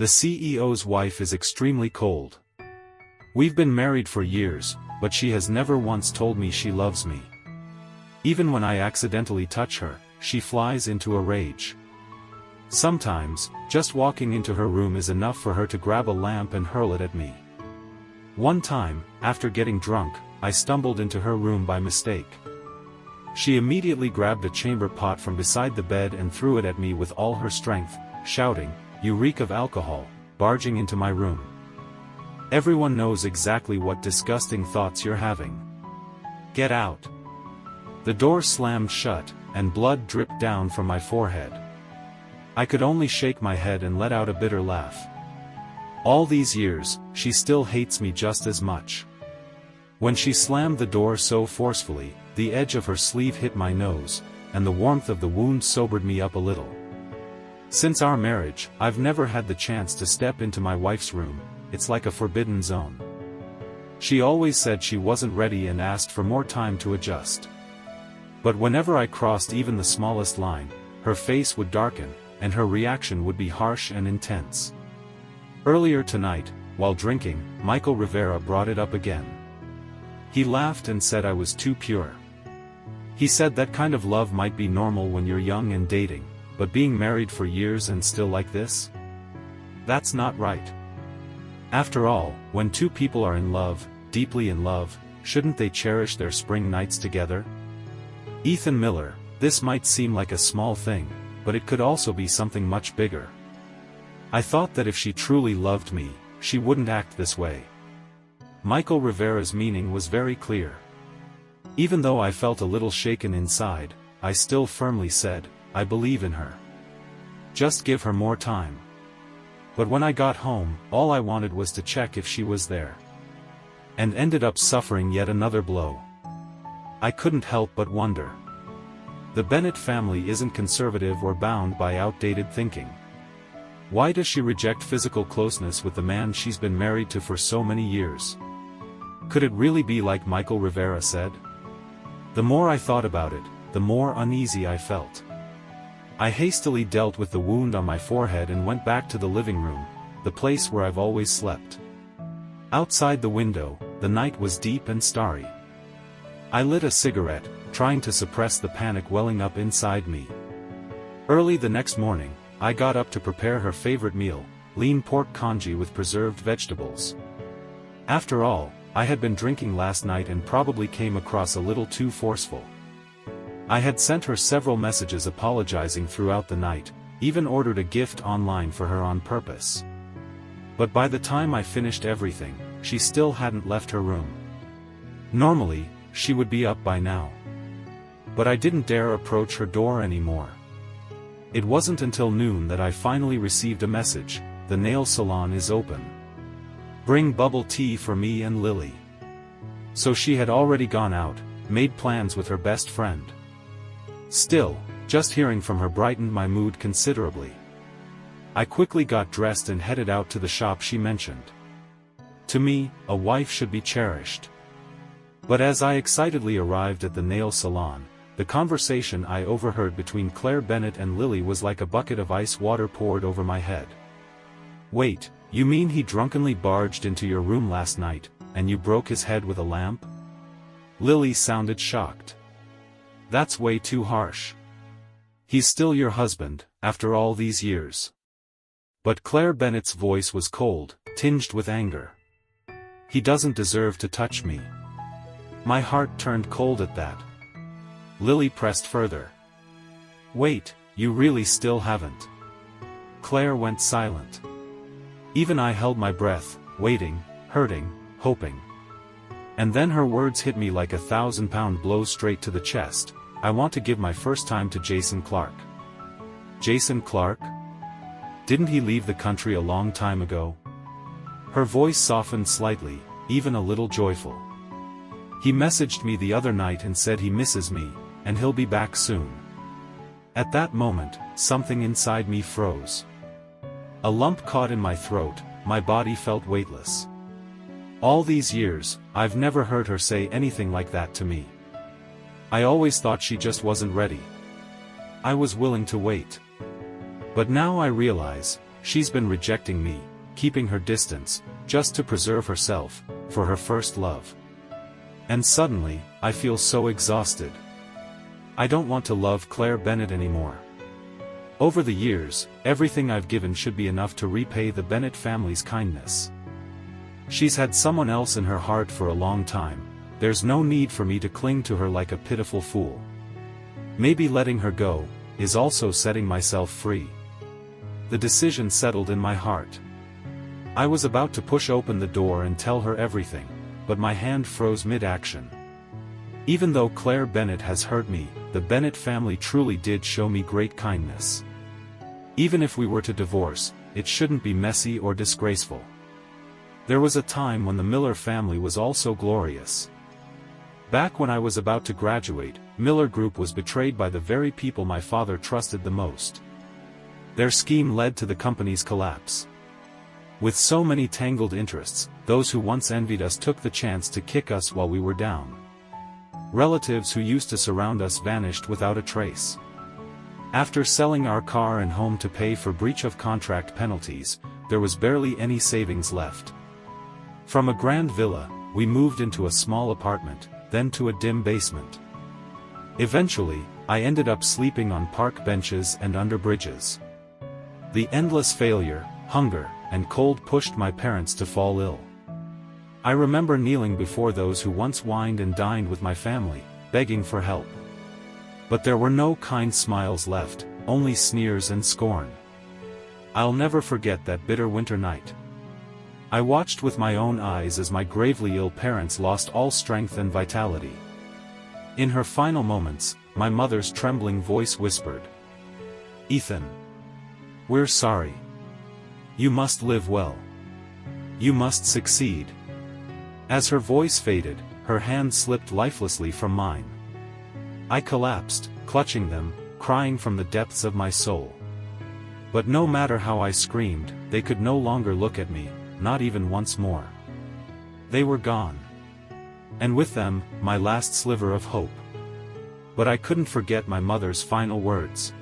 The CEO's wife is extremely cold. We've been married for years, but she has never once told me she loves me. Even when I accidentally touch her, she flies into a rage. Sometimes, just walking into her room is enough for her to grab a lamp and hurl it at me. One time, after getting drunk, I stumbled into her room by mistake. She immediately grabbed a chamber pot from beside the bed and threw it at me with all her strength, shouting, "You reek of alcohol," barging into my room. Everyone knows exactly what disgusting thoughts you're having. Get out. The door slammed shut, and blood dripped down from my forehead. I could only shake my head and let out a bitter laugh. All these years, she still hates me just as much. When she slammed the door so forcefully, the edge of her sleeve hit my nose, and the warmth of the wound sobered me up a little. Since our marriage, I've never had the chance to step into my wife's room. It's like a forbidden zone. She always said she wasn't ready and asked for more time to adjust. But whenever I crossed even the smallest line, her face would darken, and her reaction would be harsh and intense. Earlier tonight, while drinking, Michael Rivera brought it up again. He laughed and said I was too pure. He said that kind of love might be normal when you're young and dating, but being married for years and still like this? That's not right. After all, when two people are in love, deeply in love, shouldn't they cherish their spring nights together? Ethan Miller, this might seem like a small thing, but it could also be something much bigger. I thought that if she truly loved me, she wouldn't act this way. Michael Rivera's meaning was very clear. Even though I felt a little shaken inside, I still firmly said, I believe in her. Just give her more time. But when I got home, all I wanted was to check if she was there. And ended up suffering yet another blow. I couldn't help but wonder. The Bennett family isn't conservative or bound by outdated thinking. Why does she reject physical closeness with the man she's been married to for so many years? Could it really be like Michael Rivera said? The more I thought about it, the more uneasy I felt. I hastily dealt with the wound on my forehead and went back to the living room, the place where I've always slept. Outside the window, the night was deep and starry. I lit a cigarette, trying to suppress the panic welling up inside me. Early the next morning, I got up to prepare her favorite meal, lean pork congee with preserved vegetables. After all, I had been drinking last night and probably came across a little too forceful. I had sent her several messages apologizing throughout the night, even ordered a gift online for her on purpose. But by the time I finished everything, she still hadn't left her room. Normally, she would be up by now. But I didn't dare approach her door anymore. It wasn't until noon that I finally received a message, the nail salon is open. Bring bubble tea for me and Lily. So she had already gone out, made plans with her best friend. Still, just hearing from her brightened my mood considerably. I quickly got dressed and headed out to the shop she mentioned. To me, a wife should be cherished. But as I excitedly arrived at the nail salon, the conversation I overheard between Claire Bennett and Lily was like a bucket of ice water poured over my head. Wait, you mean he drunkenly barged into your room last night, and you broke his head with a lamp? Lily sounded shocked. That's way too harsh. He's still your husband, after all these years. But Claire Bennett's voice was cold, tinged with anger. He doesn't deserve to touch me. My heart turned cold at that. Lily pressed further. Wait, you really still haven't? Claire went silent. Even I held my breath, waiting, hurting, hoping. And then her words hit me like a 1,000-pound blow straight to the chest. I want to give my first time to Jason Clark. Jason Clark? Didn't he leave the country a long time ago? Her voice softened slightly, even a little joyful. He messaged me the other night and said he misses me, and he'll be back soon. At that moment, something inside me froze. A lump caught in my throat, my body felt weightless. All these years, I've never heard her say anything like that to me. I always thought she just wasn't ready. I was willing to wait. But now I realize, she's been rejecting me, keeping her distance, just to preserve herself, for her first love. And suddenly, I feel so exhausted. I don't want to love Claire Bennett anymore. Over the years, everything I've given should be enough to repay the Bennett family's kindness. She's had someone else in her heart for a long time. There's no need for me to cling to her like a pitiful fool. Maybe letting her go is also setting myself free. The decision settled in my heart. I was about to push open the door and tell her everything, but my hand froze mid-action. Even though Claire Bennett has hurt me, the Bennett family truly did show me great kindness. Even if we were to divorce, it shouldn't be messy or disgraceful. There was a time when the Miller family was also glorious. Back when I was about to graduate, Miller Group was betrayed by the very people my father trusted the most. Their scheme led to the company's collapse. With so many tangled interests, those who once envied us took the chance to kick us while we were down. Relatives who used to surround us vanished without a trace. After selling our car and home to pay for breach of contract penalties, there was barely any savings left. From a grand villa, we moved into a small apartment, then to a dim basement. Eventually, I ended up sleeping on park benches and under bridges. The endless failure, hunger, and cold pushed my parents to fall ill. I remember kneeling before those who once wined and dined with my family, begging for help. But there were no kind smiles left, only sneers and scorn. I'll never forget that bitter winter night. I watched with my own eyes as my gravely ill parents lost all strength and vitality. In her final moments, my mother's trembling voice whispered, "Ethan, we're sorry. You must live well. You must succeed." As her voice faded, her hand slipped lifelessly from mine. I collapsed, clutching them, crying from the depths of my soul. But no matter how I screamed, they could no longer look at me, not even once more. They were gone. And with them, my last sliver of hope. But I couldn't forget my mother's final words.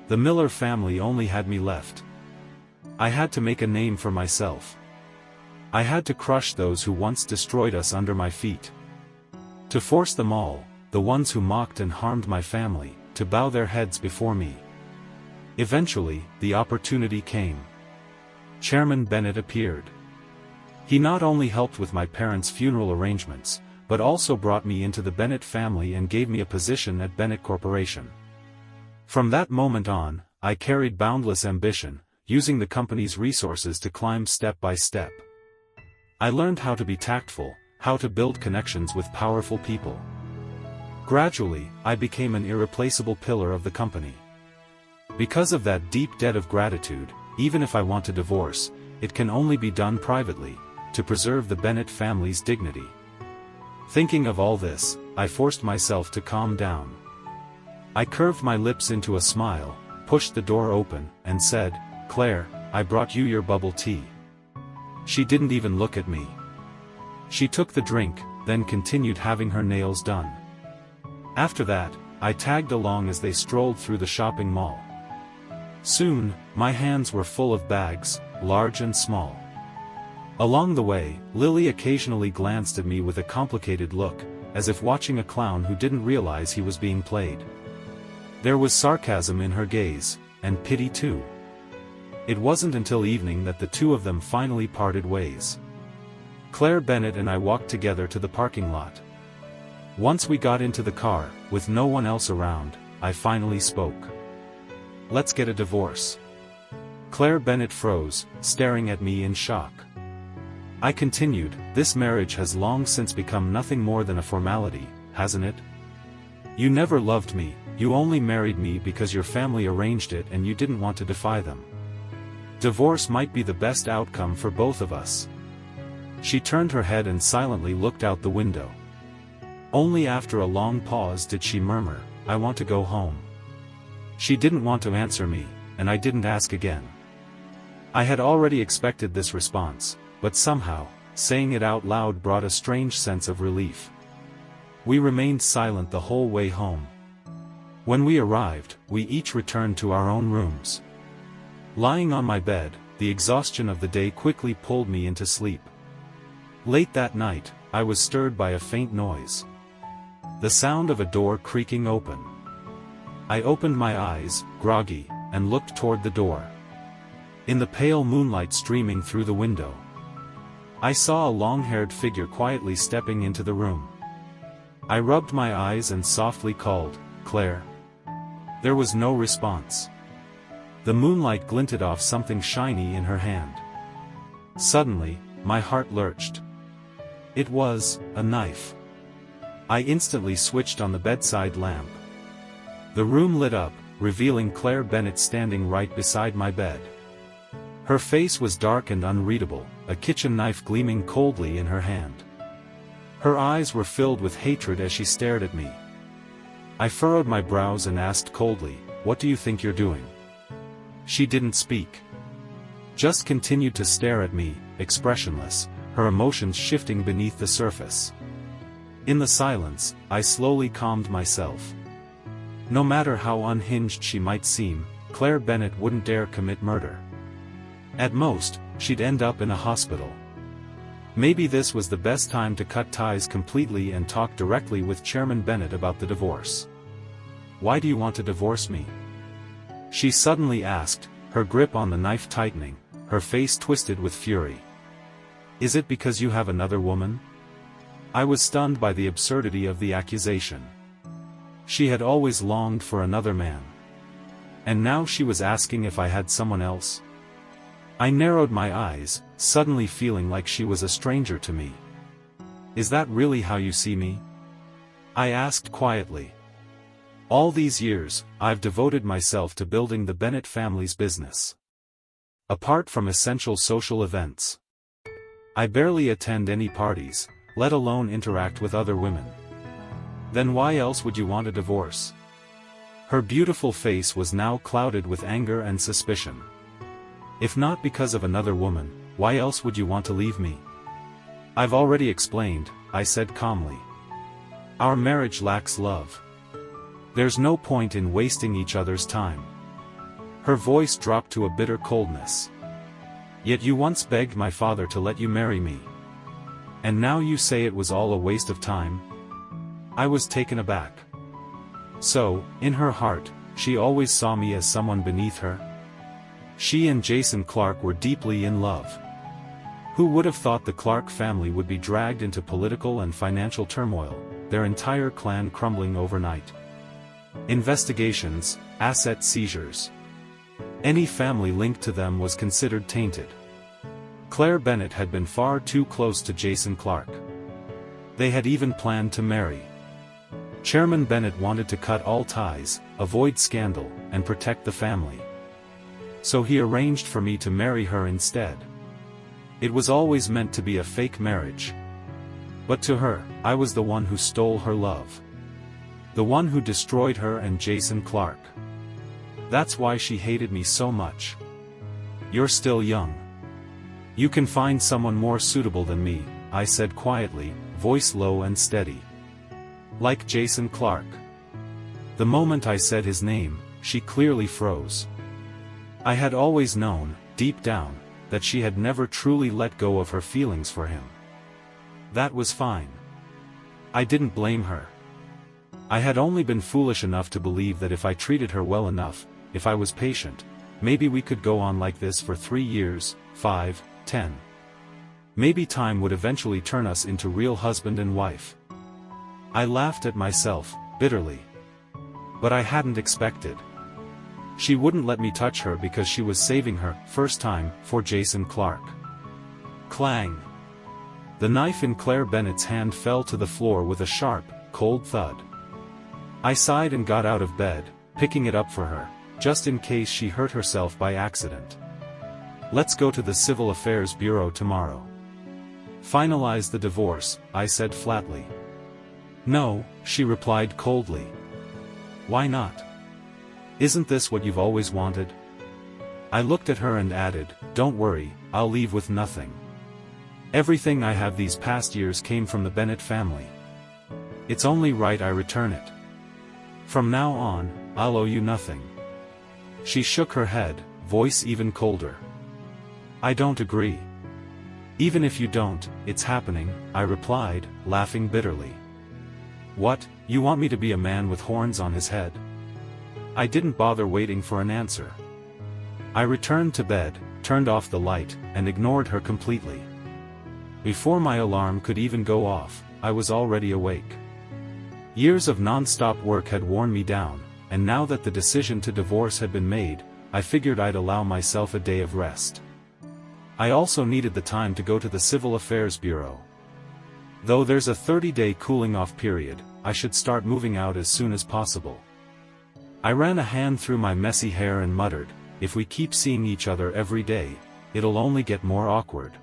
The Miller family only had me left. I had to make a name for myself. I had to crush those who once destroyed us under my feet. To force them all, the ones who mocked and harmed my family, to bow their heads before me. Eventually, the opportunity came. Chairman Bennett appeared. He not only helped with my parents' funeral arrangements, but also brought me into the Bennett family and gave me a position at Bennett Corporation. From that moment on, I carried boundless ambition, using the company's resources to climb step by step. I learned how to be tactful, how to build connections with powerful people. Gradually, I became an irreplaceable pillar of the company. Because of that deep debt of gratitude, even if I want to divorce, it can only be done privately, to preserve the Bennett family's dignity. Thinking of all this, I forced myself to calm down. I curved my lips into a smile, pushed the door open, and said, "Claire, I brought you your bubble tea." She didn't even look at me. She took the drink, then continued having her nails done. After that, I tagged along as they strolled through the shopping mall. Soon, my hands were full of bags, large and small. Along the way, Lily occasionally glanced at me with a complicated look, as if watching a clown who didn't realize he was being played. There was sarcasm in her gaze, and pity too. It wasn't until evening that the two of them finally parted ways. Claire Bennett and I walked together to the parking lot. Once we got into the car, with no one else around, I finally spoke. "Let's get a divorce." Claire Bennett froze, staring at me in shock. I continued, "This marriage has long since become nothing more than a formality, hasn't it? You never loved me, you only married me because your family arranged it and you didn't want to defy them. Divorce might be the best outcome for both of us." She turned her head and silently looked out the window. Only after a long pause did she murmur, "I want to go home." She didn't want to answer me, and I didn't ask again. I had already expected this response, but somehow, saying it out loud brought a strange sense of relief. We remained silent the whole way home. When we arrived, we each returned to our own rooms. Lying on my bed, the exhaustion of the day quickly pulled me into sleep. Late that night, I was stirred by a faint noise. The sound of a door creaking open. I opened my eyes, groggy, and looked toward the door. In the pale moonlight streaming through the window, I saw a long-haired figure quietly stepping into the room. I rubbed my eyes and softly called, "Claire." There was no response. The moonlight glinted off something shiny in her hand. Suddenly, my heart lurched. It was a knife. I instantly switched on the bedside lamp. The room lit up, revealing Claire Bennett standing right beside my bed. Her face was dark and unreadable, a kitchen knife gleaming coldly in her hand. Her eyes were filled with hatred as she stared at me. I furrowed my brows and asked coldly, "What do you think you're doing?" She didn't speak. Just continued to stare at me, expressionless, her emotions shifting beneath the surface. In the silence, I slowly calmed myself. No matter how unhinged she might seem, Claire Bennett wouldn't dare commit murder. At most, she'd end up in a hospital. Maybe this was the best time to cut ties completely and talk directly with Chairman Bennett about the divorce. "Why do you want to divorce me?" she suddenly asked, her grip on the knife tightening, her face twisted with fury. "Is it because you have another woman?" I was stunned by the absurdity of the accusation. She had always longed for another man. And now she was asking if I had someone else. I narrowed my eyes, suddenly feeling like she was a stranger to me. "Is that really how you see me?" I asked quietly. "All these years, I've devoted myself to building the Bennett family's business. Apart from essential social events, I barely attend any parties, let alone interact with other women. Then why else would you want a divorce?" Her beautiful face was now clouded with anger and suspicion. "If not because of another woman, why else would you want to leave me?" "I've already explained," I said calmly. "Our marriage lacks love. There's no point in wasting each other's time." Her voice dropped to a bitter coldness. "Yet you once begged my father to let you marry me. And now you say it was all a waste of time?" I was taken aback. So, in her heart, she always saw me as someone beneath her? She and Jason Clark were deeply in love. Who would have thought the Clark family would be dragged into political and financial turmoil, their entire clan crumbling overnight? Investigations, asset seizures. Any family linked to them was considered tainted. Claire Bennett had been far too close to Jason Clark. They had even planned to marry. Chairman Bennett wanted to cut all ties, avoid scandal, and protect the family. So he arranged for me to marry her instead. It was always meant to be a fake marriage. But to her, I was the one who stole her love. The one who destroyed her and Jason Clark. That's why she hated me so much. "You're still young. You can find someone more suitable than me," I said quietly, voice low and steady. "Like Jason Clark." The moment I said his name, she clearly froze. I had always known, deep down, that she had never truly let go of her feelings for him. That was fine. I didn't blame her. I had only been foolish enough to believe that if I treated her well enough, if I was patient, maybe we could go on like this for 3 years, 5, 10. Maybe time would eventually turn us into real husband and wife. I laughed at myself, bitterly. But I hadn't expected. She wouldn't let me touch her because she was saving her, first time, for Jason Clark. Clang! The knife in Claire Bennett's hand fell to the floor with a sharp, cold thud. I sighed and got out of bed, picking it up for her, just in case she hurt herself by accident. "Let's go to the Civil Affairs Bureau tomorrow. Finalize the divorce," I said flatly. "No," she replied coldly. "Why not? Isn't this what you've always wanted?" I looked at her and added, "Don't worry, I'll leave with nothing. Everything I have these past years came from the Bennett family. It's only right I return it. From now on, I'll owe you nothing." She shook her head, voice even colder. I don't agree. Even if you don't, it's happening, I replied, laughing bitterly. What, you want me to be a man with horns on his head? I didn't bother waiting for an answer. I returned to bed, turned off the light, and ignored her completely. Before my alarm could even go off, I was already awake. Years of non-stop work had worn me down, and now that the decision to divorce had been made, I figured I'd allow myself a day of rest. I also needed the time to go to the Civil Affairs Bureau. Though there's a 30-day cooling-off period, I should start moving out as soon as possible. I ran a hand through my messy hair and muttered, if we keep seeing each other every day, it'll only get more awkward.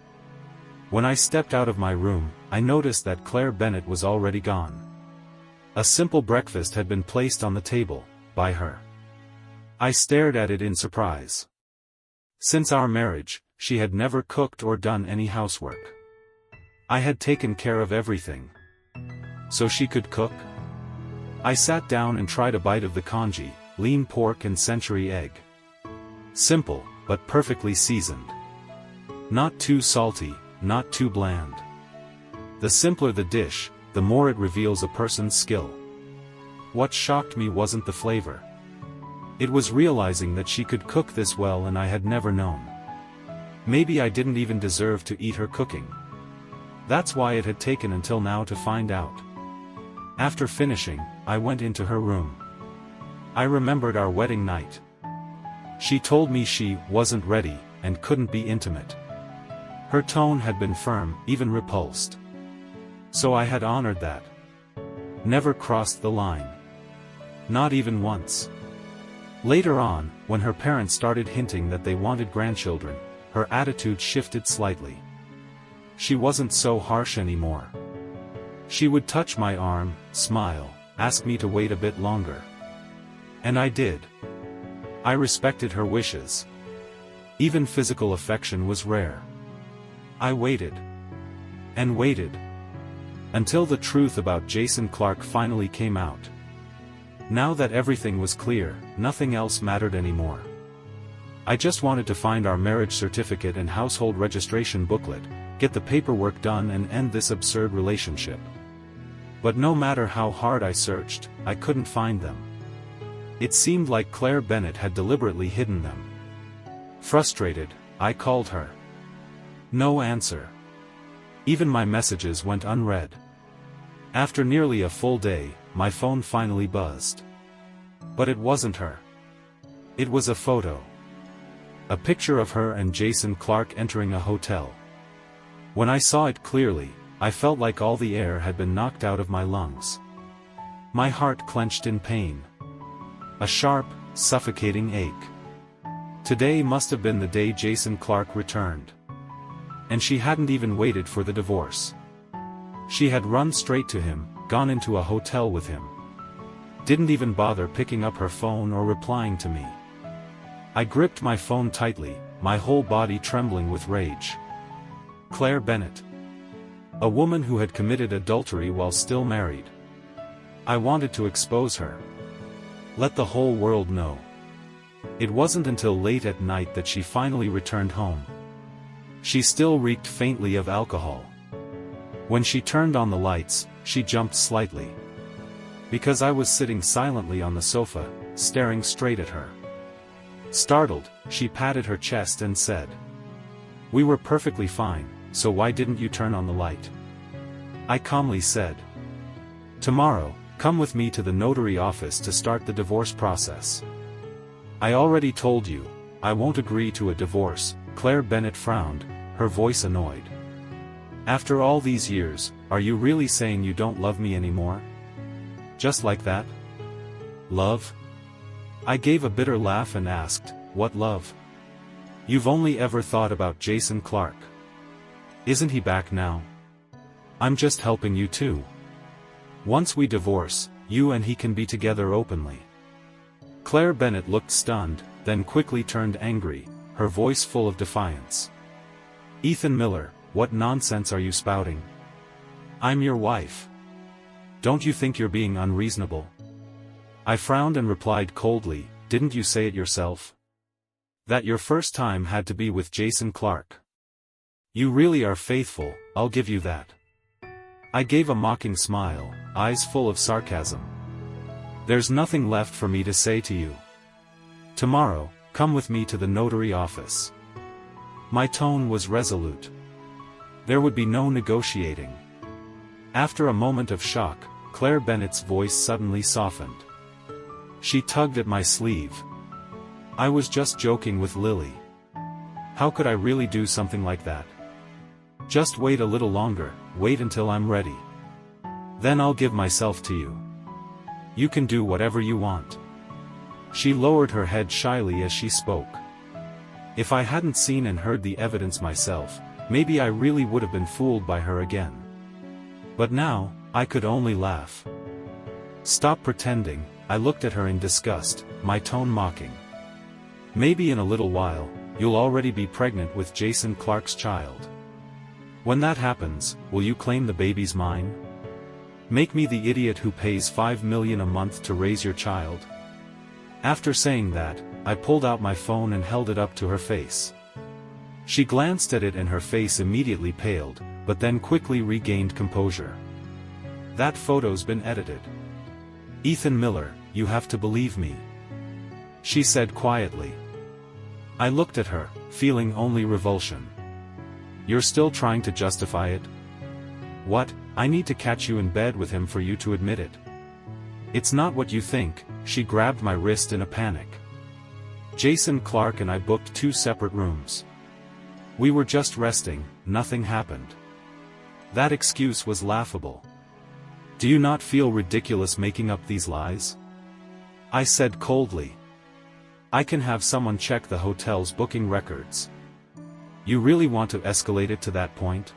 When I stepped out of my room, I noticed that Claire Bennett was already gone. A simple breakfast had been placed on the table, by her. I stared at it in surprise. Since our marriage, she had never cooked or done any housework. I had taken care of everything. So she could cook? I sat down and tried a bite of the congee, lean pork and century egg. Simple, but perfectly seasoned. Not too salty, not too bland. The simpler the dish, the more it reveals a person's skill. What shocked me wasn't the flavor. It was realizing that she could cook this well and I had never known. Maybe I didn't even deserve to eat her cooking. That's why it had taken until now to find out. After finishing, I went into her room. I remembered our wedding night. She told me she wasn't ready, and couldn't be intimate. Her tone had been firm, even repulsed. So I had honored that. Never crossed the line. Not even once. Later on, when her parents started hinting that they wanted grandchildren, her attitude shifted slightly. She wasn't so harsh anymore. She would touch my arm, smile, ask me to wait a bit longer. And I did. I respected her wishes. Even physical affection was rare. I waited. And waited. Until the truth about Jason Clark finally came out. Now that everything was clear, nothing else mattered anymore. I just wanted to find our marriage certificate and household registration booklet, get the paperwork done and end this absurd relationship. But no matter how hard I searched, I couldn't find them. It seemed like Claire Bennett had deliberately hidden them. Frustrated, I called her. No answer. Even my messages went unread. After nearly a full day, my phone finally buzzed. But it wasn't her. It was a photo. A picture of her and Jason Clark entering a hotel. When I saw it clearly, I felt like all the air had been knocked out of my lungs. My heart clenched in pain. A sharp, suffocating ache. Today must have been the day Jason Clark returned. And she hadn't even waited for the divorce. She had run straight to him, gone into a hotel with him. Didn't even bother picking up her phone or replying to me. I gripped my phone tightly, my whole body trembling with rage. Claire Bennett. A woman who had committed adultery while still married. I wanted to expose her. Let the whole world know. It wasn't until late at night that she finally returned home. She still reeked faintly of alcohol. When she turned on the lights, she jumped slightly. Because I was sitting silently on the sofa, staring straight at her. Startled, she patted her chest and said, "We were perfectly fine, so why didn't you turn on the light?" I calmly said, "Tomorrow, come with me to the notary office to start the divorce process." "I already told you, I won't agree to a divorce," Claire Bennett frowned, her voice annoyed. "After all these years, are you really saying you don't love me anymore? Just like that? Love?" I gave a bitter laugh and asked, "What love? You've only ever thought about Jason Clark. Isn't he back now? I'm just helping you too. Once we divorce, you and he can be together openly." Claire Bennett looked stunned, then quickly turned angry, her voice full of defiance. "Ethan Miller, what nonsense are you spouting? I'm your wife. Don't you think you're being unreasonable?" I frowned and replied coldly, "Didn't you say it yourself? That your first time had to be with Jason Clarke. You really are faithful, I'll give you that. I gave a mocking smile, eyes full of sarcasm. There's nothing left for me to say to you. Tomorrow, come with me to the notary office. My tone was resolute. There would be no negotiating. After a moment of shock, Claire Bennett's voice suddenly softened. She tugged at my sleeve. I was just joking with Lily. How could I really do something like that? Just wait a little longer, wait until I'm ready. Then I'll give myself to you. You can do whatever you want. She lowered her head shyly as she spoke. If I hadn't seen and heard the evidence myself, maybe I really would have been fooled by her again. But now, I could only laugh. Stop pretending, I looked at her in disgust, my tone mocking. Maybe in a little while, you'll already be pregnant with Jason Clarke's child. When that happens, will you claim the baby's mine? Make me the idiot who pays $5 million a month to raise your child? After saying that, I pulled out my phone and held it up to her face. She glanced at it and her face immediately paled, but then quickly regained composure. That photo's been edited. Ethan Miller, you have to believe me. She said quietly. I looked at her, feeling only revulsion. You're still trying to justify it? What, I need to catch you in bed with him for you to admit it? It's not what you think, she grabbed my wrist in a panic. Jason Clarke and I booked 2 separate rooms. We were just resting, nothing happened. That excuse was laughable. Do you not feel ridiculous making up these lies? I said coldly. I can have someone check the hotel's booking records. You really want to escalate it to that point?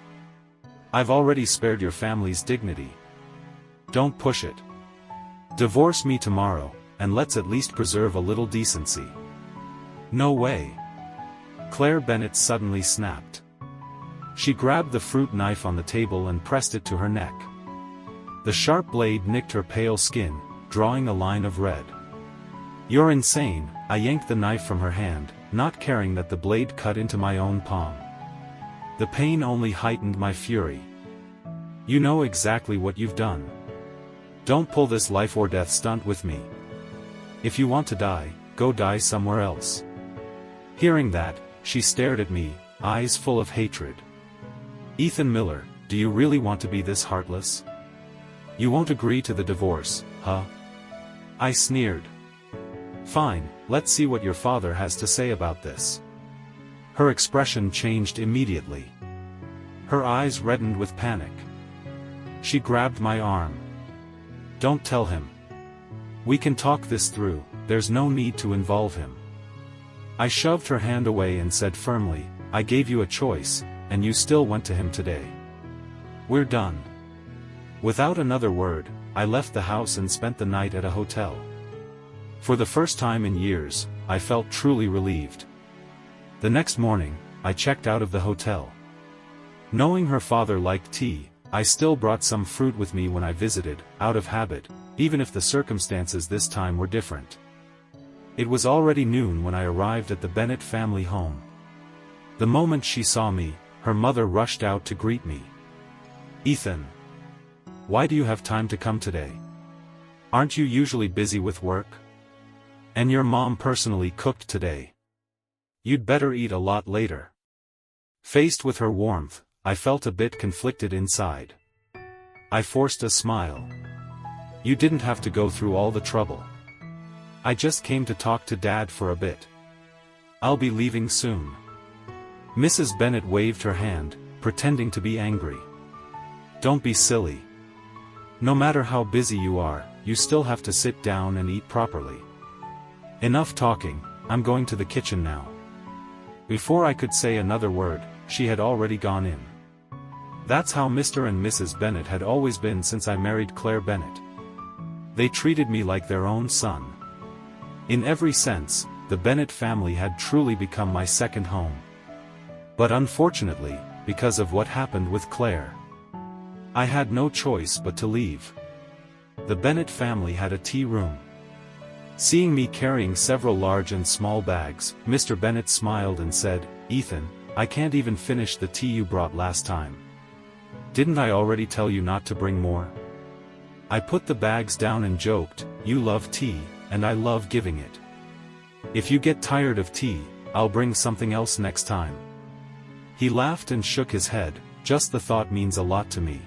I've already spared your family's dignity. Don't push it. Divorce me tomorrow, and let's at least preserve a little decency. No way. Claire Bennett suddenly snapped. She grabbed the fruit knife on the table and pressed it to her neck. The sharp blade nicked her pale skin, drawing a line of red. You're insane, I yanked the knife from her hand, not caring that the blade cut into my own palm. The pain only heightened my fury. You know exactly what you've done. Don't pull this life or death stunt with me. If you want to die, go die somewhere else. Hearing that, she stared at me, eyes full of hatred. Ethan Miller, do you really want to be this heartless? You won't agree to the divorce, huh? I sneered. Fine, let's see what your father has to say about this. Her expression changed immediately. Her eyes reddened with panic. She grabbed my arm. Don't tell him. We can talk this through, there's no need to involve him. I shoved her hand away and said firmly, I gave you a choice, and you still went to him today. We're done. Without another word, I left the house and spent the night at a hotel. For the first time in years, I felt truly relieved. The next morning, I checked out of the hotel. Knowing her father liked tea, I still brought some fruit with me when I visited, out of habit, even if the circumstances this time were different. It was already noon when I arrived at the Bennett family home. The moment she saw me, her mother rushed out to greet me. Ethan. Why do you have time to come today? Aren't you usually busy with work? And your mom personally cooked today. You'd better eat a lot later. Faced with her warmth, I felt a bit conflicted inside. I forced a smile. You didn't have to go through all the trouble. I just came to talk to Dad for a bit. I'll be leaving soon. Mrs. Bennett waved her hand, pretending to be angry. Don't be silly. No matter how busy you are, you still have to sit down and eat properly. Enough talking, I'm going to the kitchen now. Before I could say another word, she had already gone in. That's how Mr. and Mrs. Bennett had always been since I married Claire Bennett. They treated me like their own son. In every sense, the Bennett family had truly become my second home. But unfortunately, because of what happened with Claire, I had no choice but to leave. The Bennett family had a tea room. Seeing me carrying several large and small bags, Mr. Bennett smiled and said, "Ethan, I can't even finish the tea you brought last time. Didn't I already tell you not to bring more?" I put the bags down and joked, "You love tea, and I love giving it. If you get tired of tea, I'll bring something else next time." He laughed and shook his head. "Just the thought means a lot to me."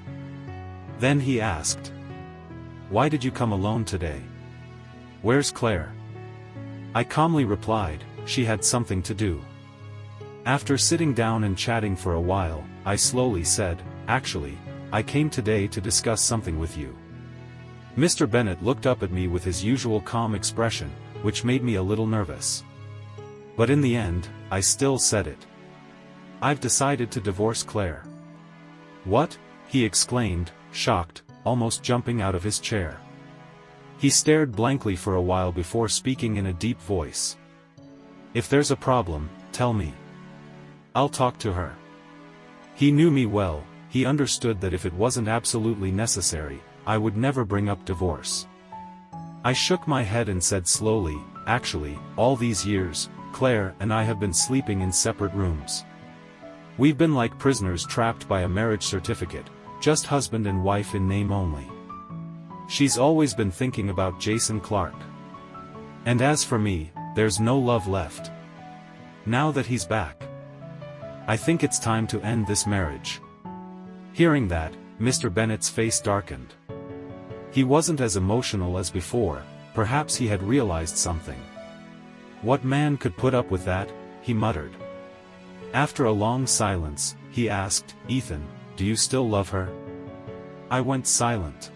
Then he asked, "Why did you come alone today? Where's Claire?" I calmly replied, "She had something to do." After sitting down and chatting for a while, I slowly said, "Actually, I came today to discuss something with you." Mr. Bennett looked up at me with his usual calm expression, which made me a little nervous. But in the end, I still said it. "I've decided to divorce Claire." "What?" he exclaimed, shocked, almost jumping out of his chair. He stared blankly for a while before speaking in a deep voice. "If there's a problem, tell me. I'll talk to her." He knew me well. He understood that if it wasn't absolutely necessary, I would never bring up divorce. I shook my head and said slowly, "Actually, all these years, Claire and I have been sleeping in separate rooms. We've been like prisoners trapped by a marriage certificate, just husband and wife in name only. She's always been thinking about Jason Clark. And as for me, there's no love left. Now that he's back, I think it's time to end this marriage." Hearing that, Mr. Bennett's face darkened. He wasn't as emotional as before. Perhaps he had realized something. "What man could put up with that?" he muttered. After a long silence, he asked, "Ethan, do you still love her?" I went silent.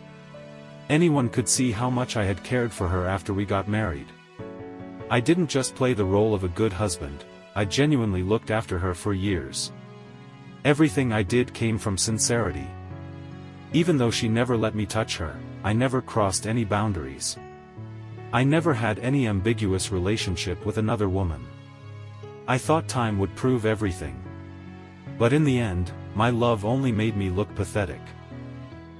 Anyone could see how much I had cared for her after we got married. I didn't just play the role of a good husband, I genuinely looked after her for years. Everything I did came from sincerity. Even though she never let me touch her, I never crossed any boundaries. I never had any ambiguous relationship with another woman. I thought time would prove everything. But in the end, my love only made me look pathetic.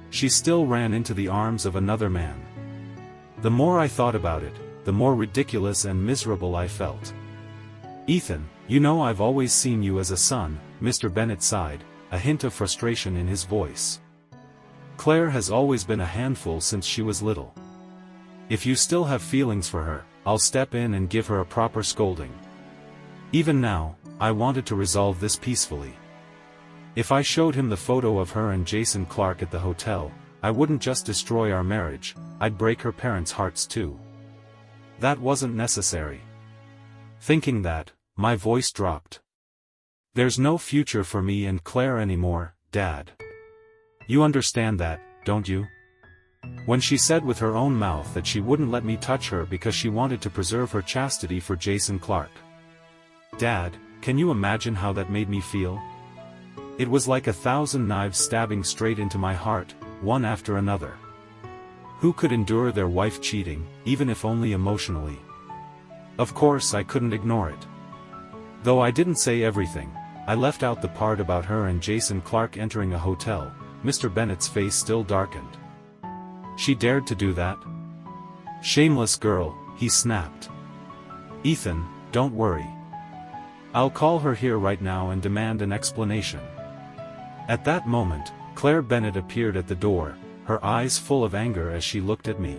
She still ran into the arms of another man. The more I thought about it, the more ridiculous and miserable I felt. "Ethan, you know I've always seen you as a son," Mr. Bennett sighed, a hint of frustration in his voice. "Claire has always been a handful since she was little. If you still have feelings for her, I'll step in and give her a proper scolding." Even now, I wanted to resolve this peacefully. If I showed him the photo of her and Jason Clark at the hotel, I wouldn't just destroy our marriage, I'd break her parents' hearts too. That wasn't necessary. Thinking that, my voice dropped. "There's no future for me and Claire anymore, Dad. You understand that, don't you?" When she said with her own mouth that she wouldn't let me touch her because she wanted to preserve her chastity for Jason Clark. Dad, can you imagine how that made me feel? It was like 1,000 knives stabbing straight into my heart, one after another. Who could endure their wife cheating, even if only emotionally? Of course I couldn't ignore it. Though I didn't say everything, I left out the part about her and Jason Clark entering a hotel. Mr. Bennett's face still darkened. "She dared to do that? Shameless girl," he snapped. "Ethan, don't worry. I'll call her here right now and demand an explanation." At that moment, Claire Bennett appeared at the door, her eyes full of anger as she looked at me.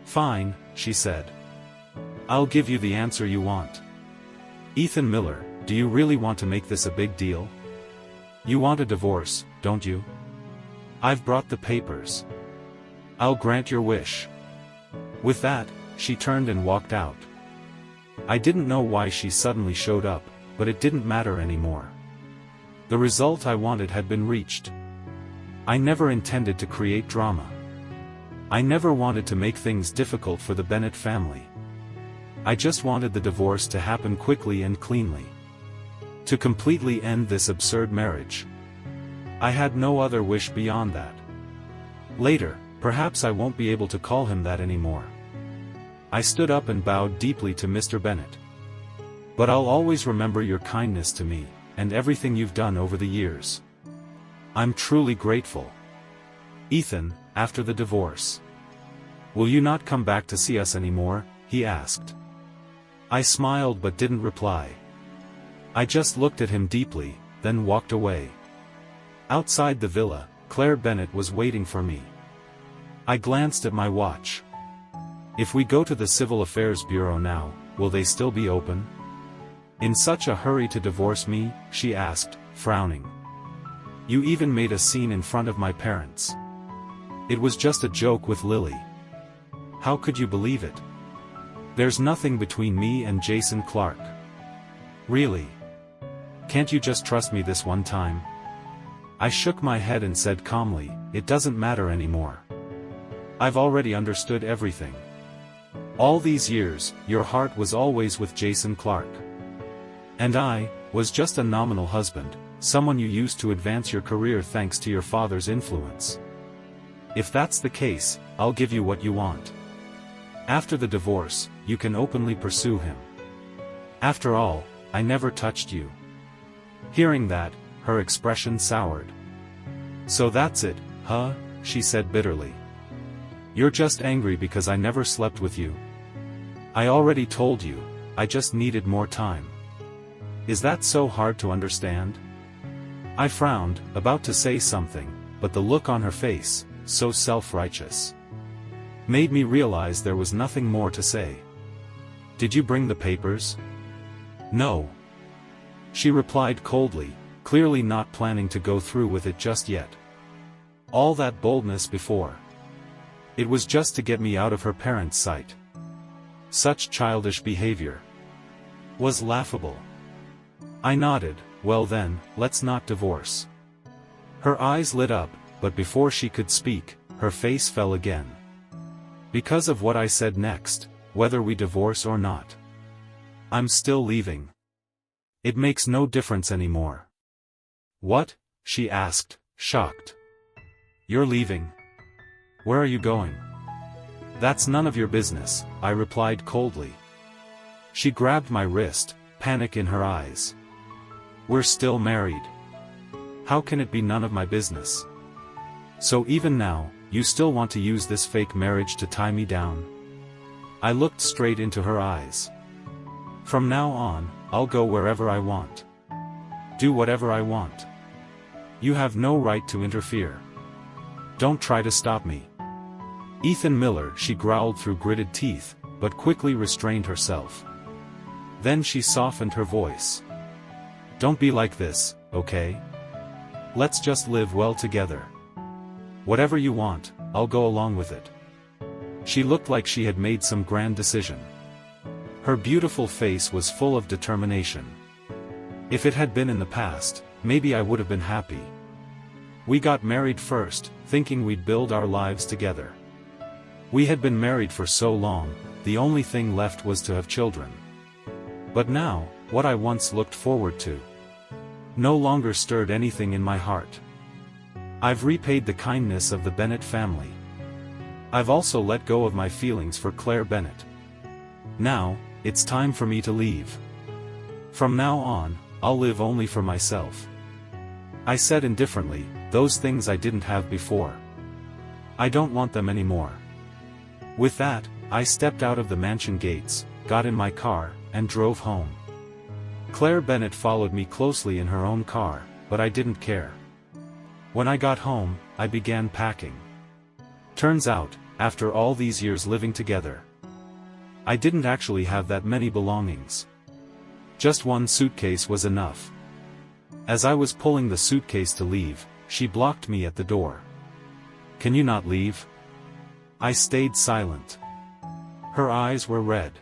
"Fine," she said. "I'll give you the answer you want. Ethan Miller, do you really want to make this a big deal? You want a divorce, don't you? I've brought the papers. I'll grant your wish." With that, she turned and walked out. I didn't know why she suddenly showed up, but it didn't matter anymore. The result I wanted had been reached. I never intended to create drama. I never wanted to make things difficult for the Bennett family. I just wanted the divorce to happen quickly and cleanly. To completely end this absurd marriage. I had no other wish beyond that. Later, perhaps I won't be able to call him that anymore. I stood up and bowed deeply to Mr. Bennett. "But I'll always remember your kindness to me, and everything you've done over the years. I'm truly grateful. Ethan, after the divorce, "Will you not come back to see us anymore?" he asked. I smiled but didn't reply. I just looked at him deeply, then walked away. Outside the villa, Claire Bennett was waiting for me. I glanced at my watch. "If we go to the Civil Affairs Bureau now, will they still be open?" "In such a hurry to divorce me?" she asked, frowning. "You even made a scene in front of my parents." "It was just a joke with Lily." "How could you believe it?" "There's nothing between me and Jason Clark." "Really? Can't you just trust me this one time?" I shook my head and said calmly, "It doesn't matter anymore. I've already understood everything. All these years, your heart was always with Jason Clark. And I was just a nominal husband, someone you used to advance your career thanks to your father's influence. If that's the case, I'll give you what you want. After the divorce, you can openly pursue him. After all, I never touched you." Hearing that, her expression soured. "So that's it, huh?" she said bitterly. "You're just angry because I never slept with you?" "I already told you, I just needed more time." "Is that so hard to understand?" I frowned, about to say something, but the look on her face, so self-righteous, made me realize there was nothing more to say. "Did you bring the papers?" "No," she replied coldly, clearly not planning to go through with it just yet. All that boldness before. It was just to get me out of her parents' sight. Such childish behavior was laughable. I nodded. "Well then, let's not divorce." Her eyes lit up, but before she could speak, her face fell again. "Because of what I said next, whether we divorce or not. I'm still leaving. It makes no difference anymore." "What?" she asked, shocked. "You're leaving? Where are you going?" "That's none of your business," I replied coldly. She grabbed my wrist, panic in her eyes. "We're still married. How can it be none of my business? So even now, you still want to use this fake marriage to tie me down?" I looked straight into her eyes. "From now on, I'll go wherever I want. Do whatever I want. You have no right to interfere. Don't try to stop me." "Ethan Miller," she growled through gritted teeth, but quickly restrained herself. Then she softened her voice. "Don't be like this, okay? Let's just live well together. Whatever you want, I'll go along with it." She looked like she had made some grand decision. Her beautiful face was full of determination. If it had been in the past, maybe I would have been happy. We got married first, thinking we'd build our lives together. We had been married for so long, the only thing left was to have children. But now, what I once looked forward to no longer stirred anything in my heart. I've repaid the kindness of the Bennett family. I've also let go of my feelings for Claire Bennett. Now, it's time for me to leave. From now on, I'll live only for myself. I said indifferently, those things I didn't have before. I don't want them anymore. With that, I stepped out of the mansion gates, got in my car, and drove home. Claire Bennett followed me closely in her own car, but I didn't care. When I got home, I began packing. Turns out, after all these years living together, I didn't actually have that many belongings. Just one suitcase was enough. As I was pulling the suitcase to leave, she blocked me at the door. "Can you not leave?" I stayed silent. Her eyes were red.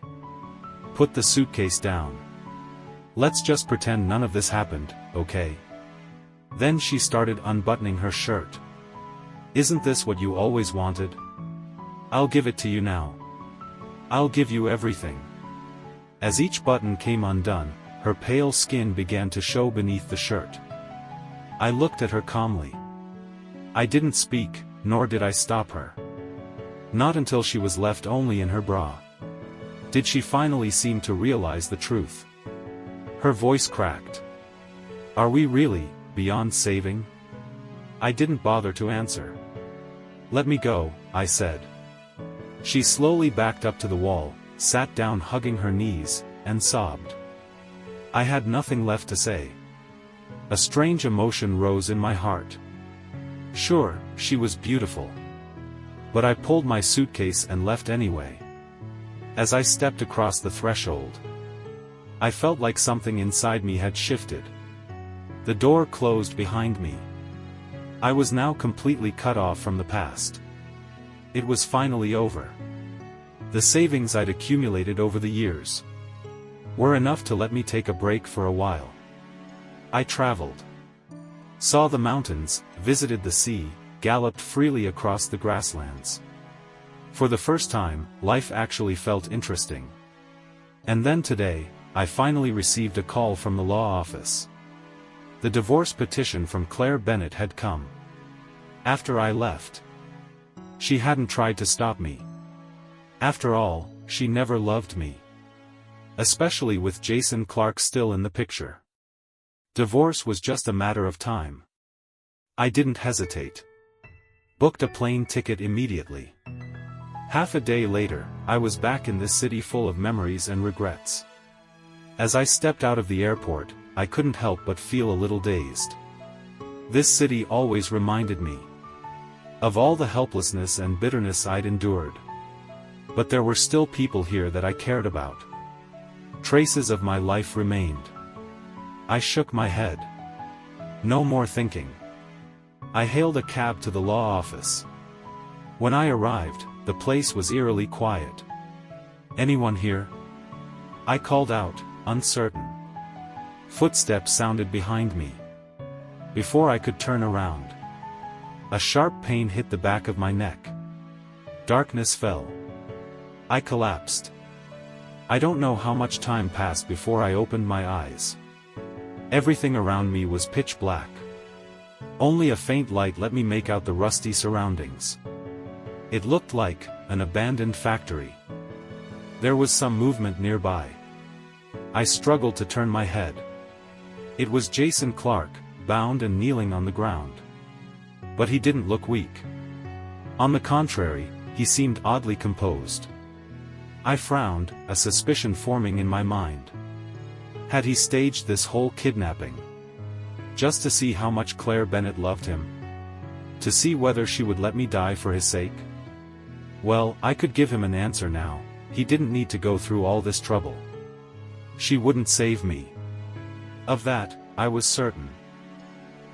"Put the suitcase down. Let's just pretend none of this happened, okay?" Then she started unbuttoning her shirt. "Isn't this what you always wanted? I'll give it to you now. I'll give you everything." As each button came undone, her pale skin began to show beneath the shirt. I looked at her calmly. I didn't speak, nor did I stop her. Not until she was left only in her bra did she finally seem to realize the truth. Her voice cracked. "Are we really beyond saving?" I didn't bother to answer. "Let me go," I said. She slowly backed up to the wall, sat down hugging her knees, and sobbed. I had nothing left to say. A strange emotion rose in my heart. Sure, she was beautiful. But I pulled my suitcase and left anyway. As I stepped across the threshold, I felt like something inside me had shifted. The door closed behind me. I was now completely cut off from the past. It was finally over. The savings I'd accumulated over the years were enough to let me take a break for a while. I traveled, saw the mountains, visited the sea, galloped freely across the grasslands. For the first time, life actually felt interesting. And then today, I finally received a call from the law office. The divorce petition from Claire Bennett had come. After I left, she hadn't tried to stop me. After all, she never loved me. Especially with Jason Clarke still in the picture. Divorce was just a matter of time. I didn't hesitate. Booked a plane ticket immediately. Half a day later, I was back in this city full of memories and regrets. As I stepped out of the airport, I couldn't help but feel a little dazed. This city always reminded me of all the helplessness and bitterness I'd endured. But there were still people here that I cared about. Traces of my life remained. I shook my head. No more thinking. I hailed a cab to the law office. When I arrived, the place was eerily quiet. Anyone here? I called out, uncertain. Footsteps sounded behind me. Before I could turn around, a sharp pain hit the back of my neck. Darkness fell. I collapsed. I don't know how much time passed before I opened my eyes. Everything around me was pitch black. Only a faint light let me make out the rusty surroundings. It looked like an abandoned factory. There was some movement nearby. I struggled to turn my head. It was Jason Clarke, bound and kneeling on the ground. But he didn't look weak. On the contrary, he seemed oddly composed. I frowned, a suspicion forming in my mind. Had he staged this whole kidnapping just to see how much Claire Bennett loved him? To see whether she would let me die for his sake? Well, I could give him an answer now. He didn't need to go through all this trouble. She wouldn't save me. Of that, I was certain.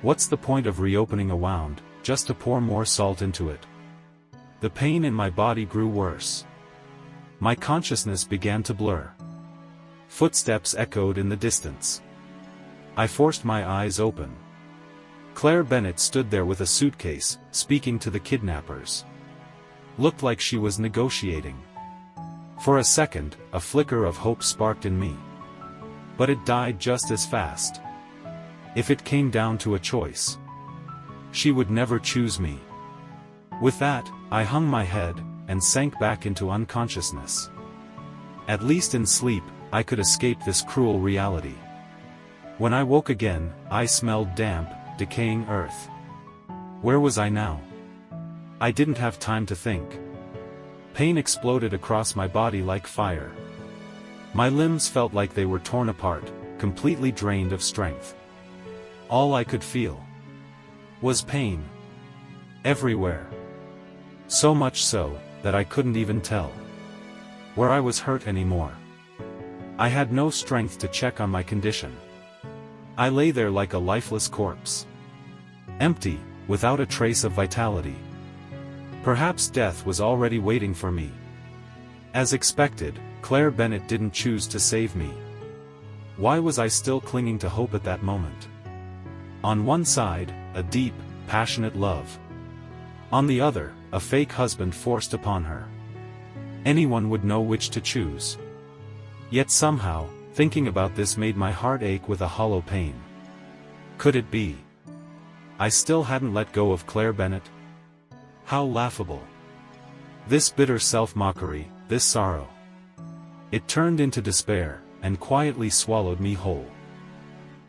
What's the point of reopening a wound, just to pour more salt into it? The pain in my body grew worse. My consciousness began to blur. Footsteps echoed in the distance. I forced my eyes open. Claire Bennett stood there with a suitcase, speaking to the kidnappers. Looked like she was negotiating. For a second, a flicker of hope sparked in me. But it died just as fast. If it came down to a choice, she would never choose me. With that, I hung my head, and sank back into unconsciousness. At least in sleep, I could escape this cruel reality. When I woke again, I smelled damp, decaying earth. Where was I now? I didn't have time to think. Pain exploded across my body like fire. My limbs felt like they were torn apart, completely drained of strength. All I could feel was pain. Everywhere. So much so, that I couldn't even tell where I was hurt anymore. I had no strength to check on my condition. I lay there like a lifeless corpse. Empty, without a trace of vitality. Perhaps death was already waiting for me. As expected, Claire Bennett didn't choose to save me. Why was I still clinging to hope at that moment? On one side, a deep, passionate love. On the other, a fake husband forced upon her. Anyone would know which to choose. Yet somehow, thinking about this made my heart ache with a hollow pain. Could it be I still hadn't let go of Claire Bennett? How laughable. This bitter self-mockery, this sorrow. It turned into despair, and quietly swallowed me whole.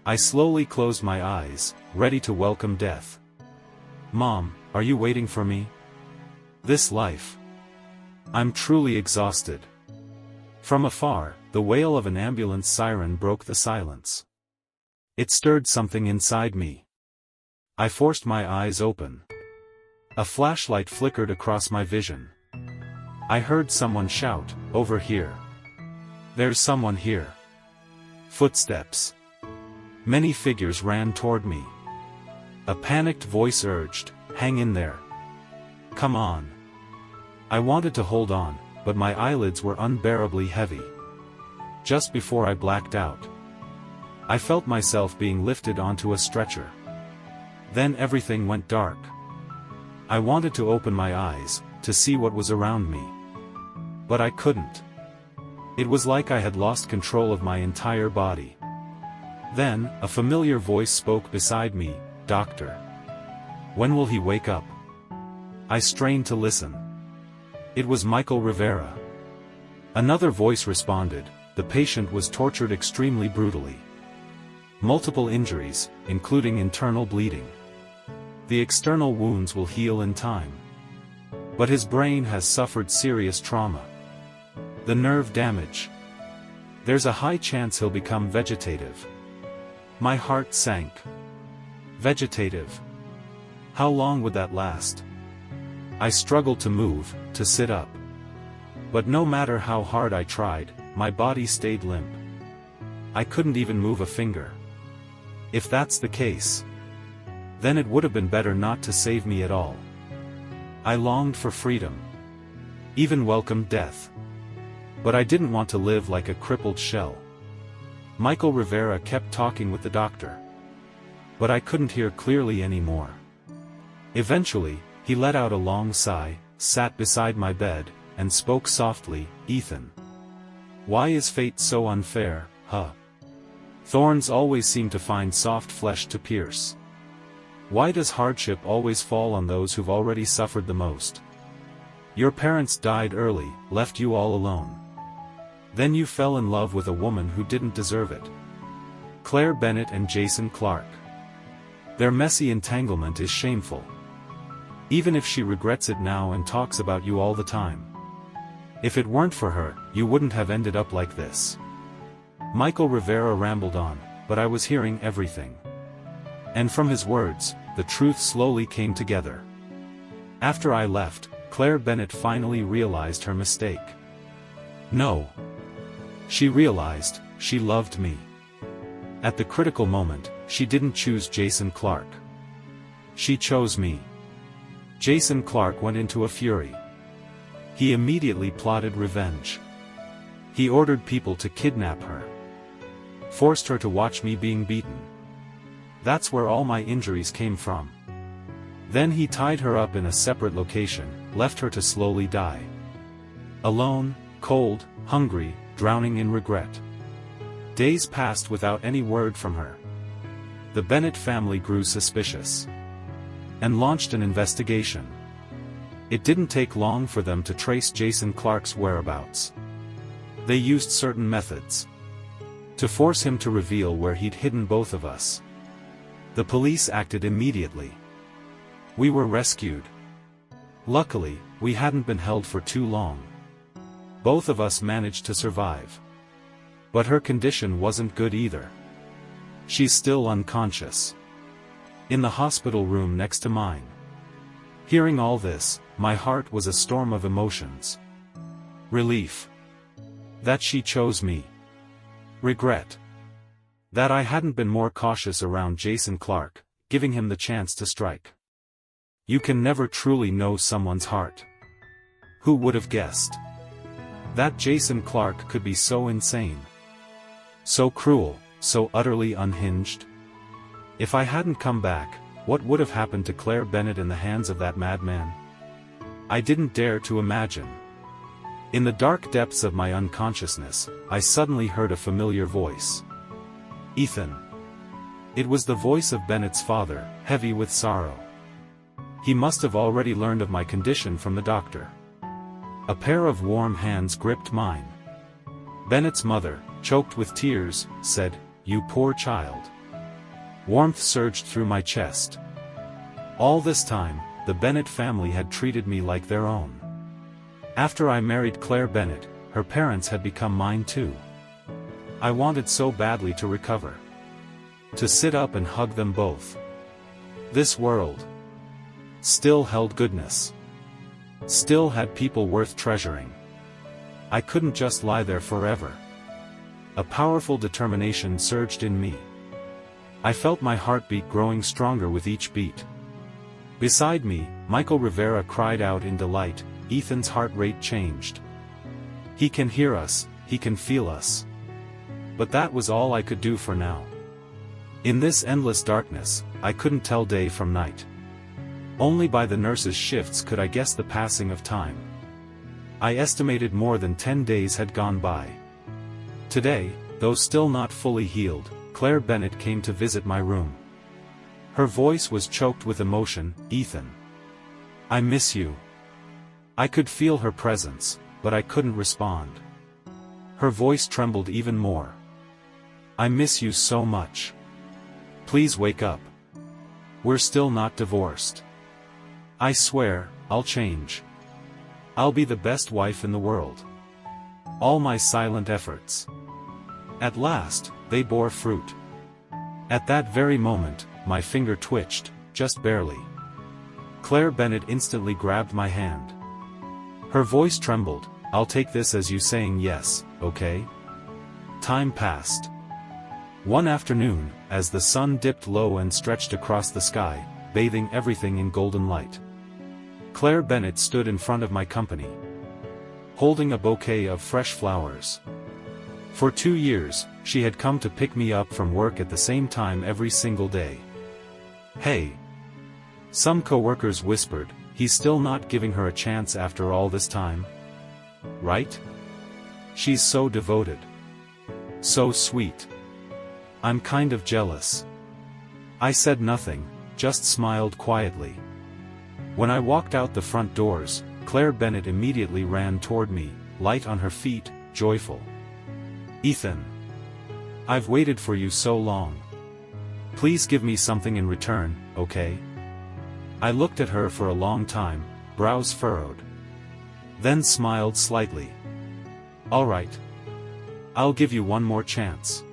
I slowly closed my eyes, ready to welcome death. Mom, are you waiting for me? This life I'm truly exhausted. From afar, the wail of an ambulance siren broke the silence. It stirred something inside me. I forced my eyes open. A flashlight flickered across my vision. I heard someone shout, "Over here. There's someone here." Footsteps. Many figures ran toward me. A panicked voice urged, "Hang in there. Come on." I wanted to hold on, but my eyelids were unbearably heavy. Just before I blacked out, I felt myself being lifted onto a stretcher. Then everything went dark. I wanted to open my eyes, to see what was around me. But I couldn't. It was like I had lost control of my entire body. Then, a familiar voice spoke beside me, "Doctor. When will he wake up?" I strained to listen. It was Michael Rivera. Another voice responded, "The patient was tortured extremely brutally. Multiple injuries, including internal bleeding. The external wounds will heal in time. But his brain has suffered serious trauma. The nerve damage. There's a high chance he'll become vegetative." My heart sank. Vegetative. How long would that last? I struggled to move, to sit up. But no matter how hard I tried, my body stayed limp. I couldn't even move a finger. If that's the case, then it would have been better not to save me at all. I longed for freedom. Even welcomed death. But I didn't want to live like a crippled shell. Michael Rivera kept talking with the doctor. But I couldn't hear clearly anymore. Eventually, he let out a long sigh, sat beside my bed, and spoke softly, "Ethan. Why is fate so unfair, huh? Thorns always seem to find soft flesh to pierce. Why does hardship always fall on those who've already suffered the most? Your parents died early, left you all alone. Then you fell in love with a woman who didn't deserve it. Claire Bennett and Jason Clark. Their messy entanglement is shameful. Even if she regrets it now and talks about you all the time. If it weren't for her, you wouldn't have ended up like this." Michael Rivera rambled on, but I was hearing everything. And from his words, the truth slowly came together. After I left, Claire Bennett finally realized her mistake. No. She realized, she loved me. At the critical moment, she didn't choose Jason Clark. She chose me. Jason Clark went into a fury. He immediately plotted revenge. He ordered people to kidnap her. Forced her to watch me being beaten. That's where all my injuries came from. Then he tied her up in a separate location, left her to slowly die. Alone, cold, hungry, drowning in regret. Days passed without any word from her. The Bennett family grew suspicious. And launched an investigation. It didn't take long for them to trace Jason Clark's whereabouts. They used certain methods to force him to reveal where he'd hidden both of us. The police acted immediately. We were rescued. Luckily, we hadn't been held for too long. Both of us managed to survive. But her condition wasn't good either. She's still unconscious. In the hospital room next to mine. Hearing all this, my heart was a storm of emotions. Relief. That she chose me. Regret. That I hadn't been more cautious around Jason Clark, giving him the chance to strike. You can never truly know someone's heart. Who would have guessed? That Jason Clark could be so insane. So cruel, so utterly unhinged. If I hadn't come back, what would have happened to Claire Bennett in the hands of that madman? I didn't dare to imagine. In the dark depths of my unconsciousness, I suddenly heard a familiar voice. Ethan. It was the voice of Bennett's father, heavy with sorrow. He must have already learned of my condition from the doctor. A pair of warm hands gripped mine. Bennett's mother, choked with tears, said, "You poor child." Warmth surged through my chest. All this time, the Bennett family had treated me like their own. After I married Claire Bennett, her parents had become mine too. I wanted so badly to recover. To sit up and hug them both. This world still held goodness. Still had people worth treasuring. I couldn't just lie there forever. A powerful determination surged in me. I felt my heartbeat growing stronger with each beat. Beside me, Michael Rivera cried out in delight. Ethan's heart rate changed. He can hear us, he can feel us. But that was all I could do for now. In this endless darkness, I couldn't tell day from night. Only by the nurses' shifts could I guess the passing of time. I estimated more than 10 days had gone by. Today, though still not fully healed, Claire Bennett came to visit my room. Her voice was choked with emotion. Ethan, I miss you. I could feel her presence, but I couldn't respond. Her voice trembled even more. I miss you so much. Please wake up. We're still not divorced. I swear, I'll change. I'll be the best wife in the world. All my silent efforts. At last, they bore fruit. At that very moment, my finger twitched, just barely. Claire Bennett instantly grabbed my hand. Her voice trembled. I'll take this as you saying yes, okay? Time passed. One afternoon, as the sun dipped low and stretched across the sky, bathing everything in golden light, Claire Bennett stood in front of my company, holding a bouquet of fresh flowers. For 2 years, she had come to pick me up from work at the same time every single day. Hey! Some coworkers whispered, he's still not giving her a chance after all this time? Right? She's so devoted. So sweet. I'm kind of jealous. I said nothing, just smiled quietly. When I walked out the front doors, Claire Bennett immediately ran toward me, light on her feet, joyful. Ethan. I've waited for you so long. Please give me something in return, okay? I looked at her for a long time, brows furrowed. Then smiled slightly. All right. I'll give you one more chance.